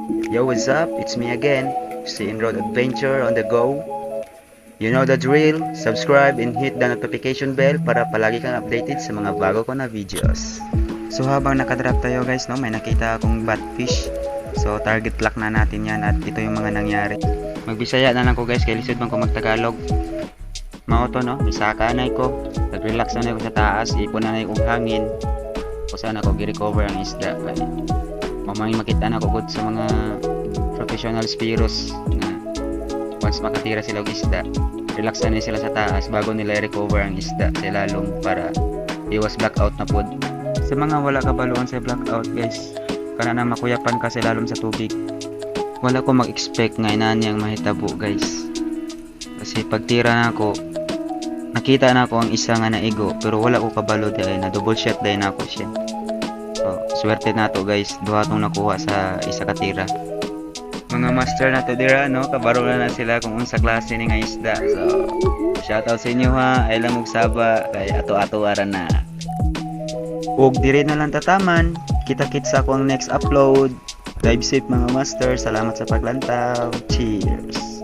Yo, what's up? It's me again, si Road Adventure on the go. You know the drill, subscribe and hit the notification bell para palagi kang updated sa mga bago ko na videos. So habang nakadrop tayo guys, no, may nakita akong batfish. So target lock na natin yan at ito yung mga nangyari. Magbisaya na lang ko guys, kay lisod man ko magtagalog. Mao to no, isaka na ko. Nag-relax na ko sa taas, ipon na kong hangin. Kung saan ako gi-recover ang isda. Mamang makita na ko good sa mga professional spearos na once makatira sila og isda, relax na sila sa taas bago nila i-recover ang isda sa ilalom para iwas blackout na pod. Sa mga wala kabaluan sa blackout guys, kana na makuyapan ka sa ilalom sa tubig, wala ko mag-expect nga inaan niyang mahitabo guys. Kasi pagtira na ako, nakita na ako ang isa nga naigo pero wala ko kabalo dahil na double shot dahil na ako siya. So, swerte na to guys, duha tong nakuha sa isa katira. Mga master na to dira no, kabaro na sila kung unsa klase ni nga isda. So, shoutout sa inyo ha, ay lang og saba kay ato-ato aran na. Ug diri na lang tataman, kita-kits sa akong next upload. Drive safe mga master, salamat sa paglantaw. Cheers.